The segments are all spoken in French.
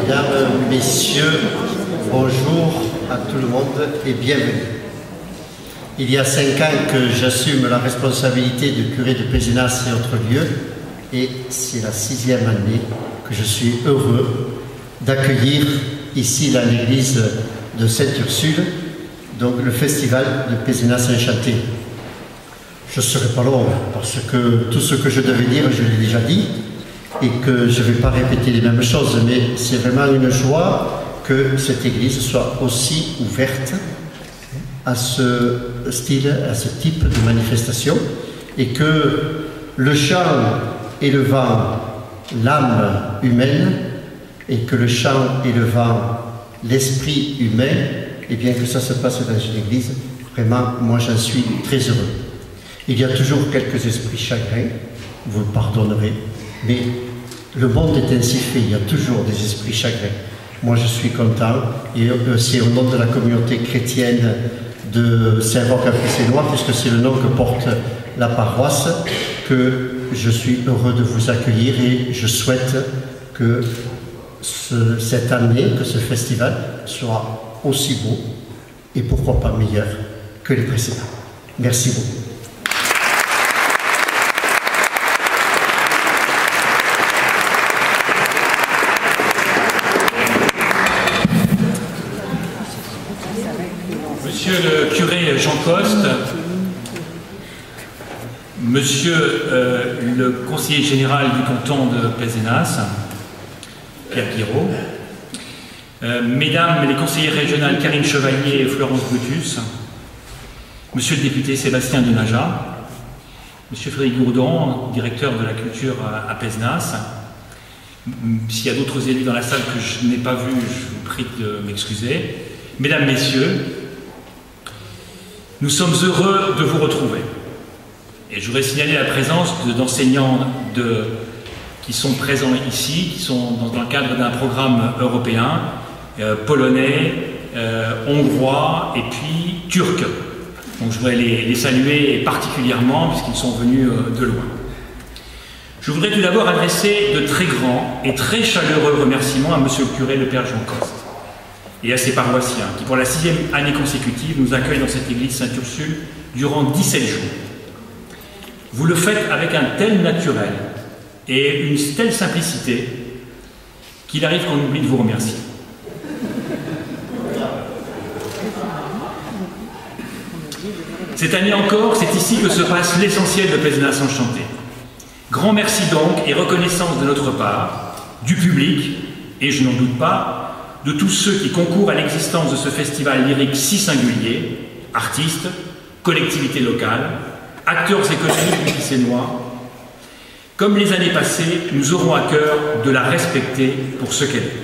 Mesdames, Messieurs, bonjour à tout le monde et bienvenue. Il y a 5 ans que j'assume la responsabilité de curé de Pézenas et autres lieux, et c'est la 6e année que je suis heureux d'accueillir ici dans l'église de Sainte-Ursule, donc le festival de Pézenas Enchanté. Je ne serai pas long parce que tout ce que je devais dire, je l'ai déjà dit et que je ne vais pas répéter les mêmes choses, mais c'est vraiment une joie que cette église soit aussi ouverte à ce style, à ce type de manifestation, et que le chant élevant l'âme humaine et que le chant élevant l'esprit humain, et bien que ça se passe dans une église, vraiment, moi j'en suis très heureux. Il y a toujours quelques esprits chagrins, vous le pardonnerez, mais le monde est ainsi fait, il y a toujours des esprits chagrins. Moi je suis content, et c'est au nom de la communauté chrétienne de Saint-Roch-à-Pessenois, puisque c'est le nom que porte la paroisse, que je suis heureux de vous accueillir, et je souhaite que cette année, que ce festival soit aussi beau, et pourquoi pas meilleur que les précédents. Merci beaucoup. Monsieur le curé Jean Coste, Monsieur le conseiller général du canton de Pézenas, Pierre Guiraud, Mesdames les conseillères régionales Karine Chevalier et Florence Brutus, Monsieur le député Sébastien Denaja, Monsieur Frédéric Gourdon, directeur de la culture à Pézenas. S'il y a d'autres élus dans la salle que je n'ai pas vus, je vous prie de m'excuser. Mesdames, Messieurs, nous sommes heureux de vous retrouver. Et je voudrais signaler la présence d'enseignants qui sont présents ici, qui sont dans le cadre d'un programme européen, polonais, hongrois et puis turc. Donc je voudrais les saluer particulièrement puisqu'ils sont venus de loin. Je voudrais tout d'abord adresser de très grands et très chaleureux remerciements à Monsieur le curé, le Père Jean Coste, et à ses paroissiens, qui pour la 6e année consécutive nous accueillent dans cette église Sainte-Ursule durant 17 jours. Vous le faites avec un tel naturel et une telle simplicité qu'il arrive qu'on oublie de vous remercier. Cette année encore, c'est ici que se passe l'essentiel de Pézenas Enchanté. Grand merci donc et reconnaissance de notre part, du public, et je n'en doute pas, de tous ceux qui concourent à l'existence de ce festival lyrique si singulier, artistes, collectivités locales, acteurs économiques du Picénois. Comme les années passées, nous aurons à cœur de la respecter pour ce qu'elle est.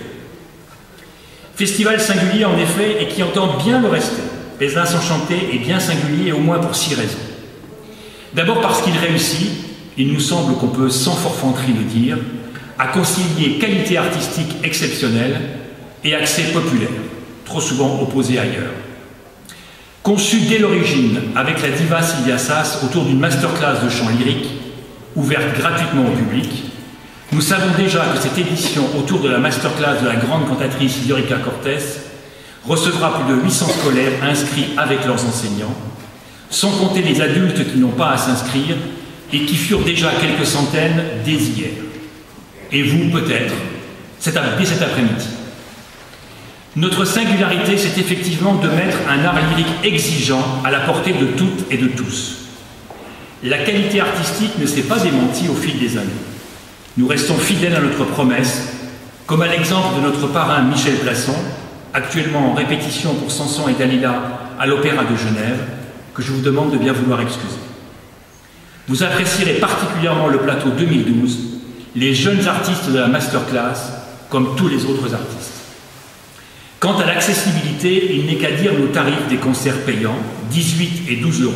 Festival singulier en effet, et qui entend bien le rester. Pézenas Enchanté est bien singulier, et au moins pour 6 raisons. D'abord parce qu'il réussit, il nous semble qu'on peut sans forfanterie le dire, à concilier qualité artistique exceptionnelle et accès populaire, trop souvent opposés ailleurs. Conçu dès l'origine avec la diva Sylvia Sass autour d'une masterclass de chant lyrique, ouverte gratuitement au public, nous savons déjà que cette édition autour de la masterclass de la grande cantatrice Iorica Cortés recevra plus de 800 scolaires inscrits avec leurs enseignants, sans compter les adultes qui n'ont pas à s'inscrire et qui furent déjà quelques centaines dès hier. Et vous, peut-être, dès cet après-midi. Notre singularité, c'est effectivement de mettre un art lyrique exigeant à la portée de toutes et de tous. La qualité artistique ne s'est pas démentie au fil des années. Nous restons fidèles à notre promesse, comme à l'exemple de notre parrain Michel Plasson, actuellement en répétition pour Samson et Dalila à l'Opéra de Genève, que je vous demande de bien vouloir excuser. Vous apprécierez particulièrement le plateau 2012, les jeunes artistes de la masterclass, comme tous les autres artistes. Quant à l'accessibilité, il n'est qu'à dire nos tarifs des concerts payants, 18 et 12 €,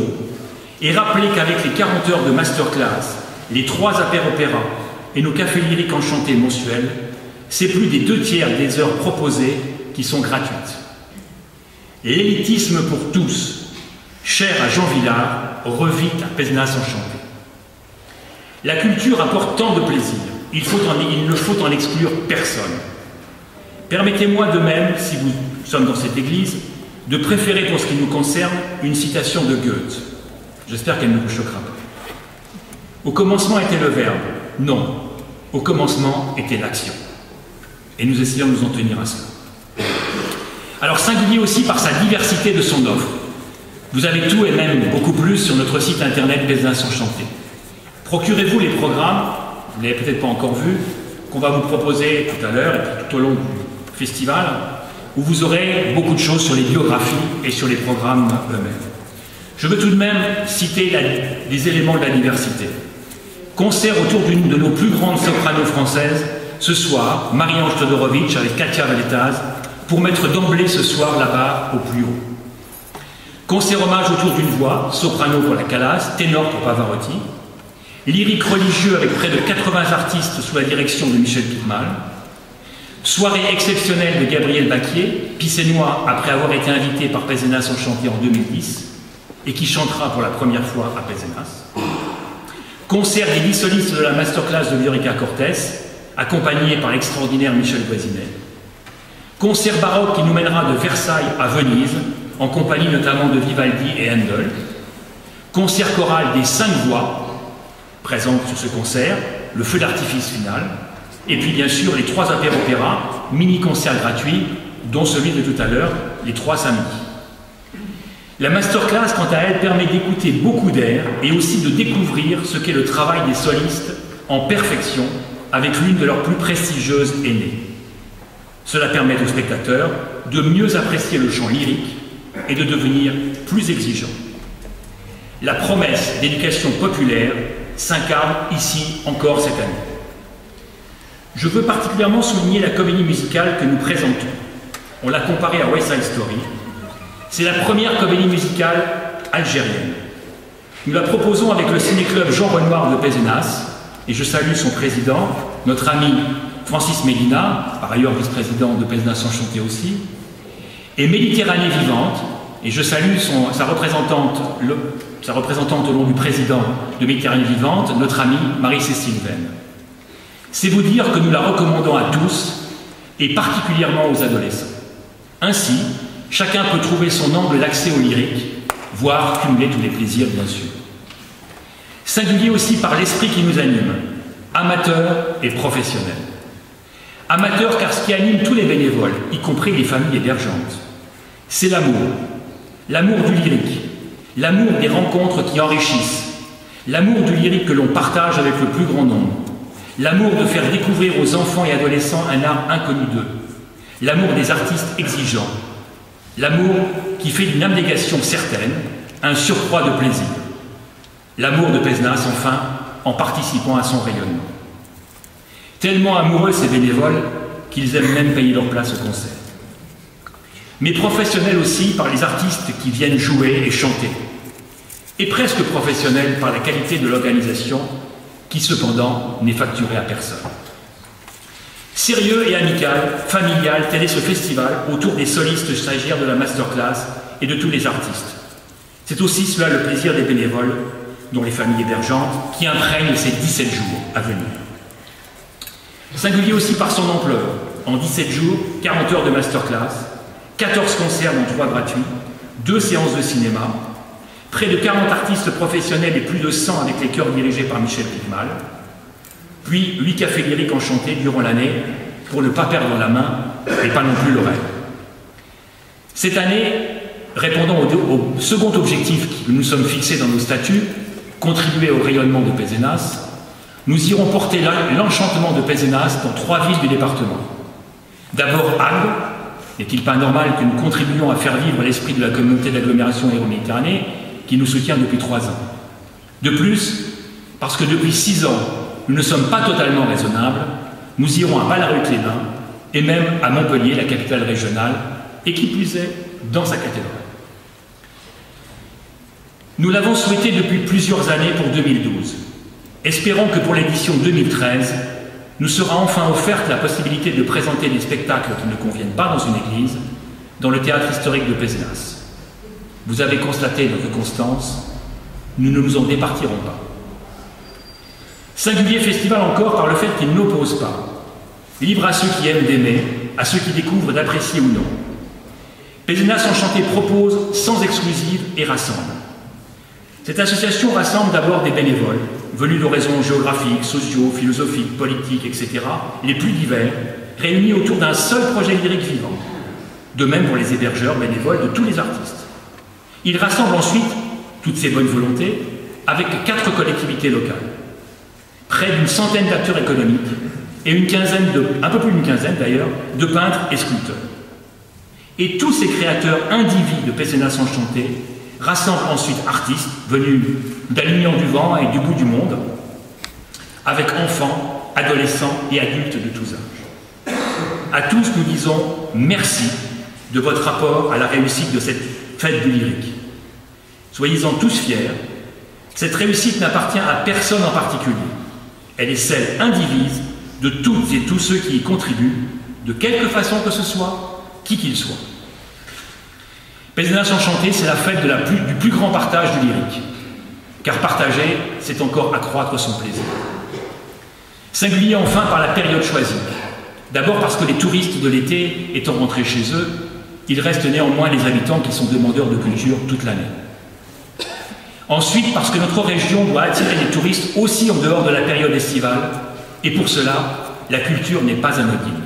et rappeler qu'avec les 40 heures de masterclass, les 3 apéros-opéras et nos cafés lyriques enchantés mensuels, c'est plus des 2/3 des heures proposées qui sont gratuites. L'élitisme pour tous, cher à Jean Villard, revit à Pézenas Enchanté. La culture apporte tant de plaisir, il ne faut en exclure personne. Permettez-moi de même, si nous sommes dans cette église, de préférer pour ce qui nous concerne une citation de Goethe. J'espère qu'elle ne vous choquera pas. Au commencement était le verbe. Non, au commencement était l'action. Et nous essayons de nous en tenir à cela. Alors singulier aussi par sa diversité de son offre. Vous avez tout et même beaucoup plus sur notre site internet Pézenas Enchanté. Procurez-vous les programmes, vous ne l'avez peut-être pas encore vu, qu'on va vous proposer tout à l'heure et puis tout au long du festival, où vous aurez beaucoup de choses sur les biographies et sur les programmes eux-mêmes. Je veux tout de même citer les éléments de la diversité. Concert autour d'une de nos plus grandes sopranos françaises, ce soir, Marie-Ange Todorovitch avec Katia Valetaz, pour mettre d'emblée ce soir la barre au plus haut. Concert hommage autour d'une voix, soprano pour la Calas, ténor pour Pavarotti, lyrique religieux avec près de 80 artistes sous la direction de Michel Piquemal, soirée exceptionnelle de Gabriel Baquier, pissénois après avoir été invité par Pézenas Enchanté en 2010 et qui chantera pour la première fois à Pézenas. Concert des 10 solistes de la masterclass de Viorica Cortés, accompagné par l'extraordinaire Michel Voisinet. Concert baroque qui nous mènera de Versailles à Venise, en compagnie notamment de Vivaldi et Handel. Concert choral des 5 voix présentes sur ce concert, le feu d'artifice final, et puis bien sûr les 3 apéros-opéras, mini-concerts gratuits, dont celui de tout à l'heure, les 3 samedis. La masterclass, quant à elle, permet d'écouter beaucoup d'air et aussi de découvrir ce qu'est le travail des solistes en perfection avec l'une de leurs plus prestigieuses aînées. Cela permet aux spectateurs de mieux apprécier le chant lyrique et de devenir plus exigeants. La promesse d'éducation populaire s'incarne ici encore cette année. Je veux particulièrement souligner la comédie musicale que nous présentons. On l'a comparée à West Side Story. C'est la première comédie musicale algérienne. Nous la proposons avec le ciné-club Jean Renoir de Pézenas, et je salue son président, notre ami Francis Medina, par ailleurs vice-président de Pézenas Enchanté aussi, et Méditerranée Vivante, et je salue sa représentante au nom du président de Méditerranée Vivante, notre amie Marie-Cécile Venn. C'est vous dire que nous la recommandons à tous, et particulièrement aux adolescents. Ainsi, chacun peut trouver son angle d'accès au lyrique, voire cumuler tous les plaisirs, bien sûr. Singulier aussi par l'esprit qui nous anime, amateurs et professionnels. Amateurs car ce qui anime tous les bénévoles, y compris les familles hébergeantes, c'est l'amour. L'amour du lyrique, l'amour des rencontres qui enrichissent, l'amour du lyrique que l'on partage avec le plus grand nombre, l'amour de faire découvrir aux enfants et adolescents un art inconnu d'eux, l'amour des artistes exigeants, l'amour qui fait d'une abnégation certaine un surcroît de plaisir, l'amour de Pézenas, enfin, en participant à son rayonnement. Tellement amoureux ces bénévoles qu'ils aiment même payer leur place au concert. Mais professionnels aussi par les artistes qui viennent jouer et chanter. Et presque professionnels par la qualité de l'organisation qui cependant n'est facturée à personne. Sérieux et amical, familial, tel est ce festival autour des solistes stagiaires de la masterclass et de tous les artistes. C'est aussi cela le plaisir des bénévoles, dont les familles hébergeantes, qui imprègnent ces 17 jours à venir. Singulier aussi par son ampleur. En 17 jours, 40 heures de masterclass, 14 concerts dont 3 gratuits, 2 séances de cinéma, près de 40 artistes professionnels et plus de 100 avec les chœurs dirigés par Michel Piquemal, puis 8 cafés lyriques enchantés durant l'année pour ne pas perdre la main et pas non plus l'oreille. Cette année, répondant au second objectif que nous sommes fixés dans nos statuts, contribuer au rayonnement de Pézenas, nous irons porter l'enchantement de Pézenas dans 3 villes du département. D'abord Agde. N'est-il pas normal que nous contribuions à faire vivre l'esprit de la communauté d'agglomération Hérault-Méditerranée qui nous soutient depuis 3 ans? De plus, parce que depuis 6 ans, nous ne sommes pas totalement raisonnables, nous irons à Ballaruc-les-Bains et même à Montpellier, la capitale régionale, et qui plus est, dans sa cathédrale. Nous l'avons souhaité depuis plusieurs années pour 2012. Espérons que pour l'édition 2013, nous sera enfin offerte la possibilité de présenter des spectacles qui ne conviennent pas dans une église, dans le théâtre historique de Pézenas. Vous avez constaté notre constance, nous ne nous en départirons pas. Singulier festival encore par le fait qu'il n'oppose pas. Libre à ceux qui aiment d'aimer, à ceux qui découvrent d'apprécier ou non. Pézenas Enchanté propose sans exclusive et rassemble. Cette association rassemble d'abord des bénévoles, venus d'horizons géographiques, sociaux, philosophiques, politiques, etc., les plus divers, réunis autour d'un seul projet lyrique vivant. De même pour les hébergeurs bénévoles de tous les artistes. Il rassemble ensuite toutes ces bonnes volontés avec 4 collectivités locales, près d'une centaine d'acteurs économiques et un peu plus d'une quinzaine d'ailleurs, de peintres et sculpteurs. Et tous ces créateurs indivis de Pézenas Enchanté rassemblent ensuite artistes venus d'Alignan du Vent et du bout du monde, avec enfants, adolescents et adultes de tous âges. À tous, nous disons merci de votre rapport à la réussite de cette fête du lyrique. Soyez-en tous fiers. Cette réussite n'appartient à personne en particulier. Elle est celle indivise de toutes et tous ceux qui y contribuent, de quelque façon que ce soit, qui qu'il soit. Pézenas Enchanté, c'est la fête du plus grand partage du lyrique. Car partager, c'est encore accroître son plaisir. Singulier enfin par la période choisie. D'abord parce que les touristes de l'été étant rentrés chez eux, il reste néanmoins les habitants qui sont demandeurs de culture toute l'année. Ensuite, parce que notre région doit attirer les touristes aussi en dehors de la période estivale, et pour cela, la culture n'est pas anodine.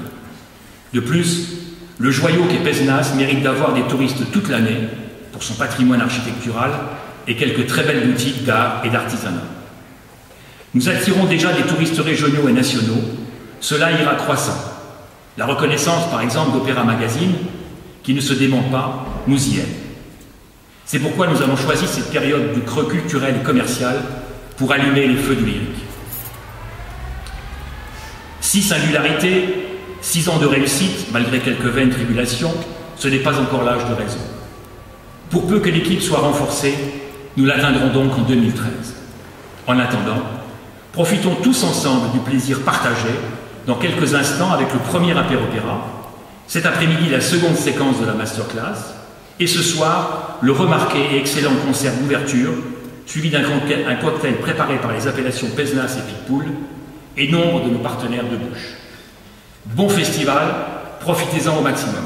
De plus, le joyau qu'est Pézenas mérite d'avoir des touristes toute l'année pour son patrimoine architectural et quelques très belles boutiques d'art et d'artisanat. Nous attirons déjà des touristes régionaux et nationaux, cela ira croissant. La reconnaissance, par exemple, d'Opéra Magazine, qui ne se dément pas, nous y aide. C'est pourquoi nous avons choisi cette période du creux culturel et commercial pour allumer les feux du lyrique. 6 singularités, 6 ans de réussite, malgré quelques vaines tribulations, ce n'est pas encore l'âge de raison. Pour peu que l'équipe soit renforcée, nous l'atteindrons donc en 2013. En attendant, profitons tous ensemble du plaisir partagé dans quelques instants avec le premier apéro-opéra, cet après-midi la seconde séquence de la masterclass, et ce soir le remarqué et excellent concert d'ouverture, suivi d'un cocktail préparé par les appellations Pézenas et Picpoul, et nombre de nos partenaires de bouche. Bon festival, profitez-en au maximum.